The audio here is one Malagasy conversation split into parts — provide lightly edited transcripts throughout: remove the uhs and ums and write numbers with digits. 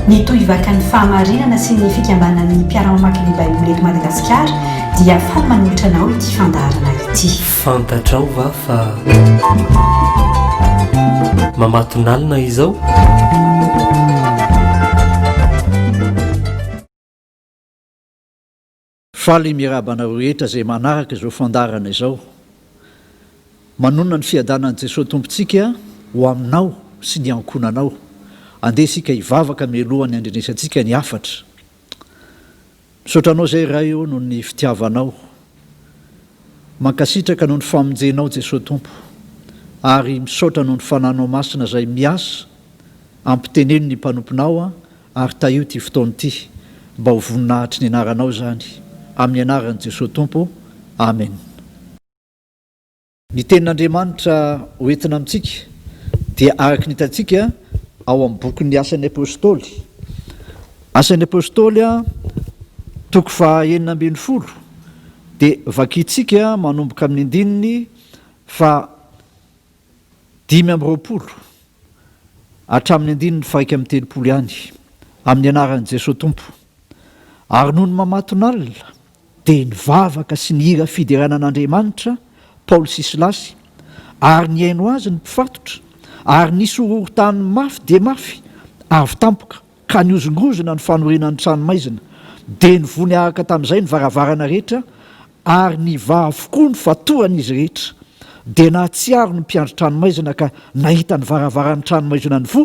Ny Tohivakan'ny Fahamarinana sy ny Fikambanan'ny Mpiara-Mamaky ny Baiboly eto Madagasikara dia faly manolotra anao ity fandaharana ity. Fantatrao va fa mamatonalina izao? Faly miarabana rehetra izay manaraka izao fandarana izao. Manonona ny fiadanan'i Jesosy Tompontsika ho aminao sy ny ankohonanao. Andeha isika hivavaka mialohan'ny andrenesantsika ny afatra. Misaotranao izay raha eo noho ny fitiavanao. Mankasitraka noho ny famonjenao Jesosy Tompo. Ary misaotra noho ny fananao masina izay miasa ampiteneno ny mpanomponao ary tahio ty fotoana ity mba ho voninahitry ny anaranao zany. Amin'ny anaran'i Jesosy Tompo. Amen. Ny tenin'Andriamanitra hoentina amintsika dia araka ny hitantsika ao amin'ny bokin'ny Asan'ny Apostoly. Asan'ny Apostoly toko faha 9 dia vakintsika manomboka amin'ny andininy fa 5 hatramin'ny andininy fa 1 ihany amin'ny anaran'i Jesosy Tompo. Ary noho ny mamatonalina dia nivavaka sy nihira fideranan'Andriamanitra Paoly sy Silasy, ary niaino azy ny mpifatotra, ary nisy horohorontany mafy dia mafy avy tampoka ka niozongozona ny fanorenan'ny tranomaizina, dia nivony araka tamin'izay ny varavarana rehetra, ary nivaha avokoa ny fatoran'izy rehetra, dia nahatsiaro ny mpiandry tranomaizina ka nahita ny varavaran'ny tranomaizina ny vo,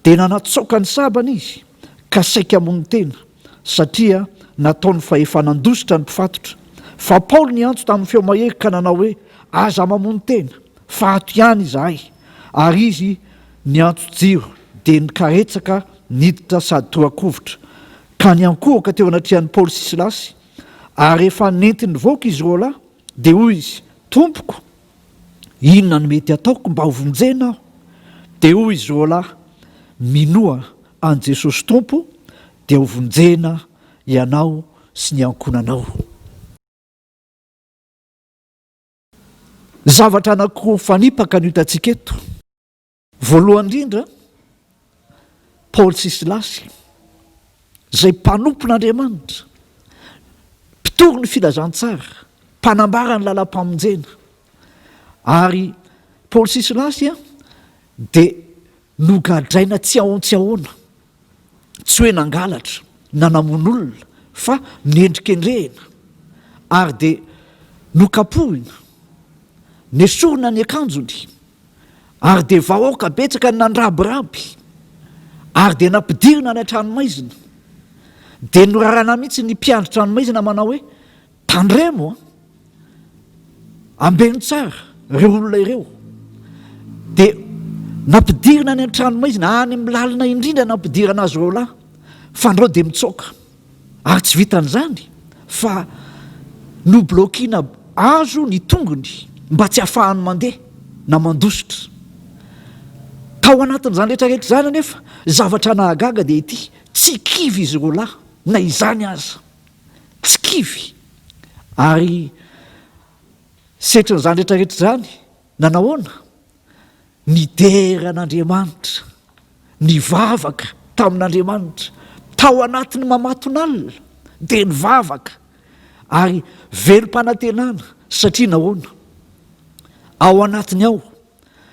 dia nanatsoka ny sabana izy ka saika hamono tena, satria nataony fahefanandositra ny mpifatotra. Fa Paoly niantso tamin'ny feo mahery ka nanao hoe aza mamono tena, fa ato ihany izahay. Ary izy niantso jiro dia nikaretsaka niditra sady toakovitra ka niankohoka teo anatrihan'ny Paoly sy Silasy. Ary rehefa nentiny voaka izy roa lahy dia hoy izy, Tompoko, inona no mety ataoko mba hovonjena aho? Dia hoy izy roa lahy, Minoa an'i Jesosy Tompo dia hovonjena hianao sy ny ankohonanao. Zavatra anankiroa fanipaka no hitantsika eto. Voalohany indrindra, Paoly sy Silasy izay mpanompon'Andriamanitra, mpitoro ny filazantsara, mpanambara ny lalam-pamonjena. Ary Paoly sy Silasy dia nogadraina tsy ahoana, tsy hoe nangalatra na namon'olona fa niendrikendrehina, ary dia nokapohina, nesorina ny akanjony, ary dia vahoaka betsaka ny nandrabiraby, ary dia nampidirina ny tranomaizina, dia norarana mihitsy ny mpiandry tranomaizina manao hoe tandremo ambeno tsara ireo olona ireo. Dia nampidirina ny tranomaizina any amin'ny lalina indrindra, nampidirana azy reo lahy, fa andreo dia mitsoaka, ary tsy vitan'izany fa noblokiana azo ny tongony mba tsy hahafahany mandeha na mandositra. Tao anatin'izany rehetrarehetra izany anefa zavatra nahagaga dia ity, tsy kivy izy roa lahy na izany aza, tsy kivy. Ary setrin'izany rehetrarehetra izany nanahoana? Nideran'Andriamanitra, nivavaka tamin'Andriamanitra tao anatin'ny mamatonalina, dia nivavaka ary velom-panantenana. Satria nahoana? Ao anatiny ao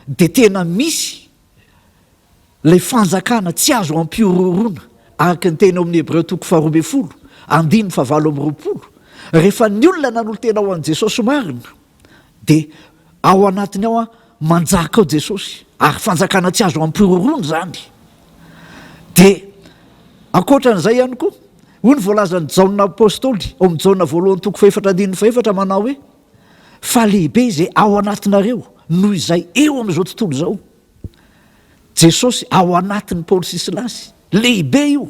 dia tena misy ilay fanjakana tsy azo ampiororona, araka ny tena ao amin'ny Hebreo toko 12, 7:20. Rehefa ny olona nanolo tena ao an'i Jesosy marina, dia ao anatiny ao manjaka ao Jesosy, ary fanjakana tsy azo ampiororona zany. Dia ankoatran'izay ihany koa, hoy ny voalazan'ny Jaonina Apôstoly ao amin'ny Jaonina voalohany toko 4:4 manao hoe fa lehibe izay ao anatinareo noho izay eo amin'izao tontolo izao. Jesosy ao anatin'ny Paoly sy Silasy, lehibe io,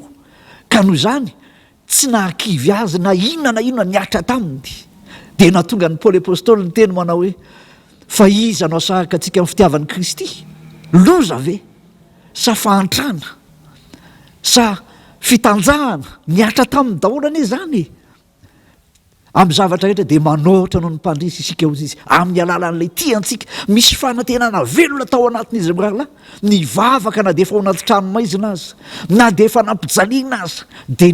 ka noho izany tsy nahakivy azy na inona niatra taminy. Dia nahatonga ny Paoly Apôstoly ny teny manao hoe fa iza no asaraka antsika amin'ny fitiavan'i Kristy? Loza ve? Sa fahantrana? Sa fitanjahana? Niatra taminy daholo anie zany. amin'ny zavatra rehetra dia manohitra noho ny mpandrisy isika izy amin'ny alalan'ilay tiantsika misy fanantenana velona tao anatin'izy mirahalahy ny vavaka na dia efa ao anaty tranomaizina azy na dia efa nampijaliana azy dia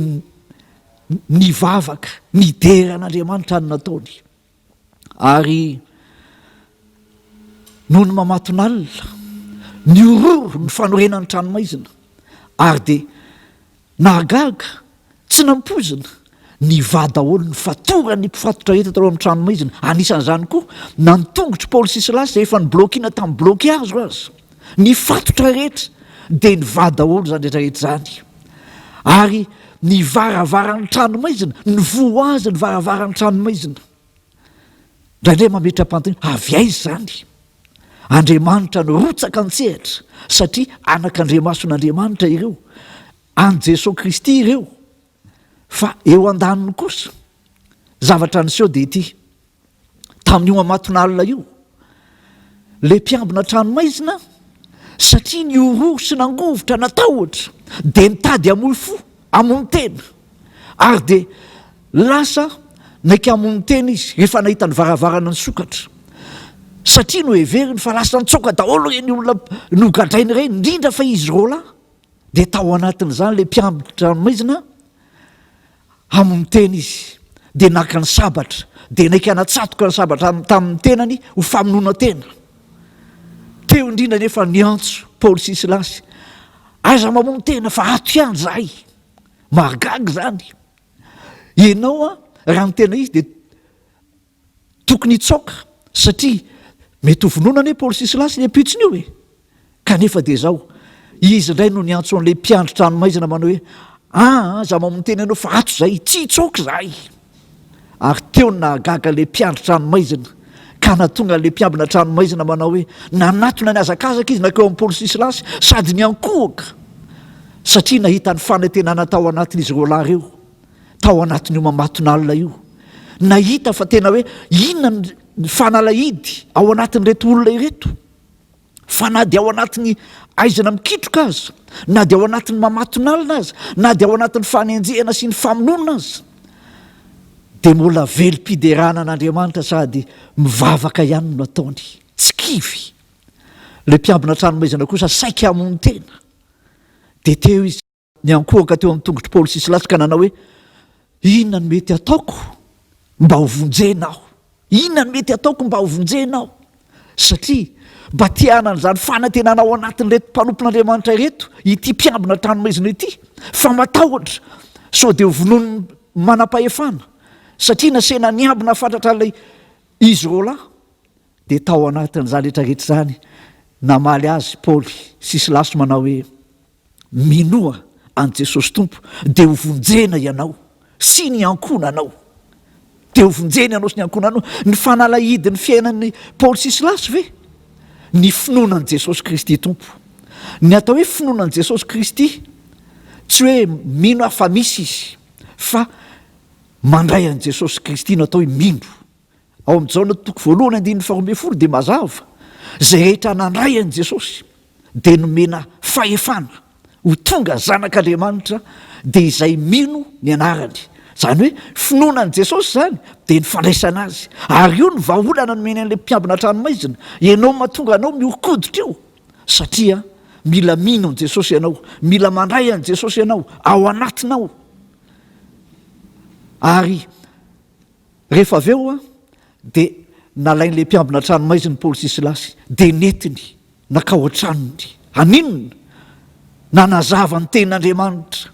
ny vavaka ny deran'Andriamanitra ny nataony. Ary noho ny mamatonalina ny ororo ny fanorenan'ny tranomaizina ary dia nahagaga tsy nampozina ny va daholo ny fatorany mpifatotra heta tao amin'ny tranomaizina. Anisan'izany koa na ny tongotry Paoly sy Silasy zay efa ny blokiana tamin'ny blokage azy ny fatotra rehetra dia ny va daholo zany rehetrarehetra zany. Ary ny varavaran'ny tranomaizina ny voa azy ny varavaran'ny tranomaizina indraindray mametram-panontaniana avy aiza zany? Andriamanitra no rotsaka an-tsehatra satria anak'Andriamason'Andriamanitra ireo any Jesosy Kristy ireo. Fa eo an-daniny kosa zavatra niseho dia ity tamin'io mamatonalina io le mpiambina tranomaizina satria ny ororo sy nangovotra natahotra dia nitady hamoy fo hamono tena ary dia lasa naika hamono tena izy rehefa nahita ny varavarana ny sokatra satria no heveriny fa lasa nitsoka daholo reny olona nogadrainy ireny indrindra fa izy rola dia tao anatin'izany le mpiambina tranomaizina hamono tena izy dia naka ny sabatra dia naika natsatoka ny sabatra tamin'ny tenany ho famonoana tena. Teo indrindra nefa niantso Paoly sy Silasy aiza mamono tena fa ato ihany zahay mahagaga zany ianao raha ny tena izy dia tokony hitsoka satria mety ho vonona ne Paoly sy Silasy ny ampitsony io kanefa dia zao izy indray no niantso an'ilay mpiandry tranomaizina manao hoe za mamono tena ianao fa ato zay tsy hitsoka zahay. Ary teo nahagaga le mpiandry tranomaizina ka natonga le mpiambina tranomaizina manao hoe nanatona ny azakazaka izy nakeo amin'ny Paoly sy Silasy sady ny ankohaka satria nahita ny fanantenana tao anatin'izy roalahy ireo tao anatin'io mamatonalina io. Nahita fa tena hoe inona ny fanalahidy ao anatin'ireto olona ireto fa na dia ao anatin'ny aizana mikitroka azy na dia ao anatin'ny mamatonalina azy na dia ao anatin'ny fanenjehana sy ny famonona azy dia mbola velom-piderana an'Andriamanitra sady mivavaka ihany no nataony tsy kivy. Le mpiambina tranomaizina kosa saika hamono tena dia teo izy niankohaka teo amin'ny tongotry Paoly sy Silasy ka nanao hoe inona ny mety ataoko mba hovonjena aho, inona ny mety ataoko mba hovonjena aho satria mba tianana izany fanantenana ao anatin'ireto mpanompon'Andriamanitra ireto ity mpiambina tranomaizina ity fa matahotra sao dia hovonony manam-pahefana satria nasena niambina fantatra ilay izy roalahy dia tao anatin'izany rehetrarehetra zany namaly azy Paoly sy Silasy manao hoe minoa any Jesosy Tompo dia hovonjena ianao sy ny ankohonanao. Dia hovonjena ianao sy ny ankohonanao. Ny fanalahidy ny fiainan'ny Paoly sy Silasy ve ny finoanan'i Jesosy Kristy Tompo. Ny atao hoe finoanan'i Jesosy Kristy tsy hoe mino fa misy izy fa mandray an'i Jesosy Kristy no atao hoe mino. Ao amin'izao no toko voalohany 2:12 dia mazava zay rehetra nandray an'i Jesosy dia nomena fahefana ho tonga zanak'Andriamanitra dia izay mino ny anarany. Zany hoe finoanan'i Jesosy zany dia ny fandraisana azy ary io ny vahaolana nomena an'ilay mpiambina tranomaizina ianao mahatonga anao mihokoditra io satria mila mino an'i Jesosy ianao, mila mandray an'i Jesosy ianao ao anatinao. Ary rehefa avy eo dia nalain'ilay mpiambina tranomaizina Paoly sy Silasy dia netiny nakao an-tranony aninona nanazava ny tenin'Andriamanitra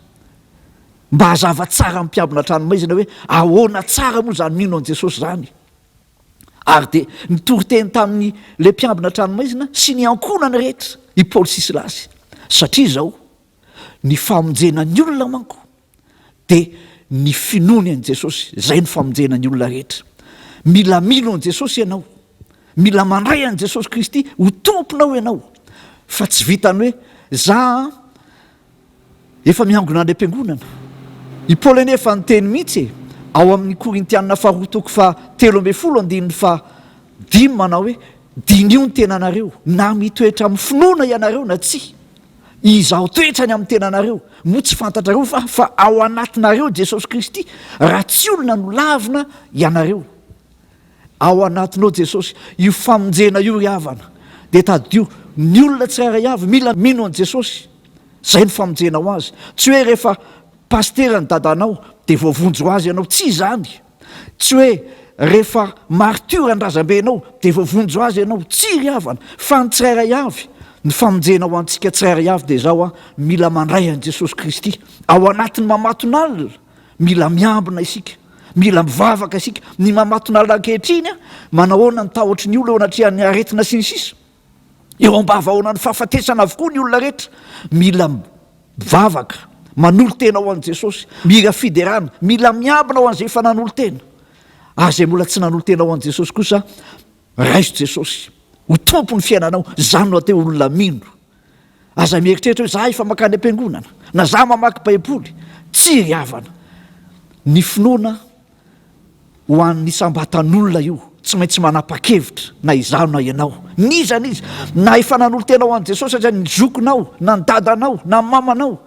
mba hazava tsara amin'ny mpiambina tranomaizina hoe ahoana tsara moa zany mino an'i Jesosy zany. Ary dia nitoroteny tamin'ny le mpiambina tranomaizina sy ny ankohonany rehetra i Paoly sy Silasy satria zao ny famonjena ny olona manko dia ny finoany an'i Jesosy zay ny famonjena ny olona rehetra. Mila mino an'i Jesosy ianao, mila mandray an'i Jesosy Kristy ho tomponao ianao fa tsy vitany hoe za efa miangona any am-piangonana. I Paoly nefa nyteny mihitsy ao amin'ny Korintianina 2:10 manao hoe dinio ny tenanareo na mitoetra amin'ny finoana ianareo na tsy izaho toetrany amin'ny tenanareo moa tsy fantatrareo fa ao anatinareo Jesosy Kristy raha tsy olona no lavina ianareo ao anatinao Jesosy io famonjena io iavana de tadio ny olona tsirairay avy mila mino an Jesosy zay ny famonjena ho azy tsy hoe rehefa pastera ny dadanao de voavonjo azy ianao tsy izany tsy hoe rehefa martura ny razambenao de voavonjo azy ianao tsy ry havana fa ny tsirairay avy ny famonjena ho antsika tsirairay avy de zao mila mandray an Jesosy Kristy ao anatin'ny mamatonalina mila miambina isika mila mivavaka isika ny mamatonalina ankehitriny manahoana ny tahotra ny olona eo anatrehan'ny aretina sy ny sisa eo ambavahoana ny fahafatesana avokoa ny olona rehetra mila mivavaka manolo tena ho an Jesosy mila fiderana mila miambina ho an'izay efa nanolo tena azay mbola tsy nanolo tena ho an Jesosy kosa raiso Jesosy ho tompo ny fiainanao zany no ateo olona mino aza mieritreritra hoe za efa makany am-piangonana na za mamaky baiboly tsy ry havana ny finoana ho an'ny sambatan'olona io tsy maintsy manapa-kevitra na izaho na ianao nizany izy na efa nanolo tena ho an Jesosy satria ny zokonao na ny dadanao na ny mamanao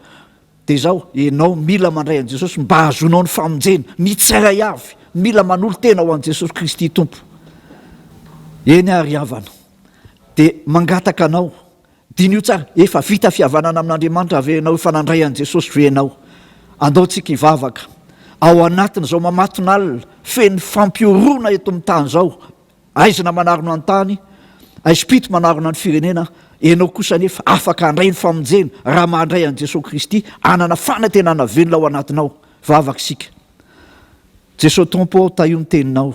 de zao ianao mila mandray an Jesosy mba hazonao ny famonjena ny tsirairay avy mila manolo tena ho an Jesosy Kristy tompo eny ary havana de mangataka anao dinio tsara efa vita fihavanana amin'Andriamanitra avy ianao efa nandray an Jesosy ve ianao andaontsika hivavaka ao anatiny zao mamatonalina feny fampiorona eto amin'ny tany zao aizina manarona ny tany aispito manarona ny firenena ianao kosa nefa afaka handray ny famonjena raha mandray an Jesosy Kristy anana fanantenana velona ao anatinao vavaka isika Jesosy Tompo ta io ny teninao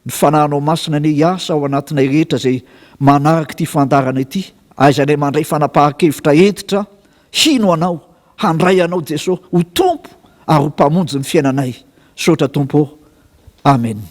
ny fanahinao masina ane hiasa ao anatinay rehetra zay manaraka ity fandarana ity aizanay mandray fanapahan-kevitra entitra hino anao handray anao Jesosy ho tompo ary ho mpamonjy ny fiainanay sotra tompo amen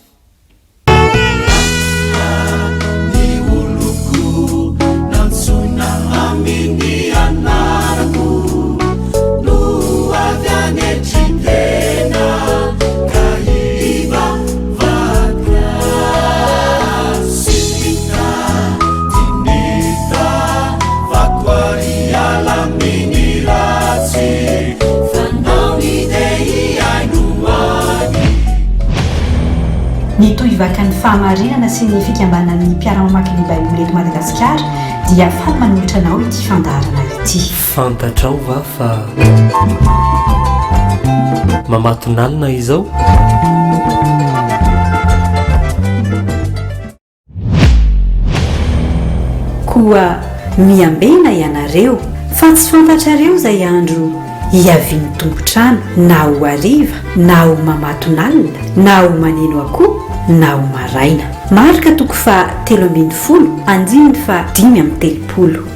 Ny Tohivakan'ny Fahamarinana sy ny Fikambanan'ny Mpiara-Mamaky ny Baiboly eto Madagasikara dia faly manolotra anao ity fandarana ity. Fantatrao va fa mamatonalina izao? Koa miambena ianareo fa tsy fantatrareo zay andro hiaviany tompotrano na ho hariva na ho mamatonalina na ho maneno akoho na ho maraina. Marika toko fa 3:10 andiminy fa 5:30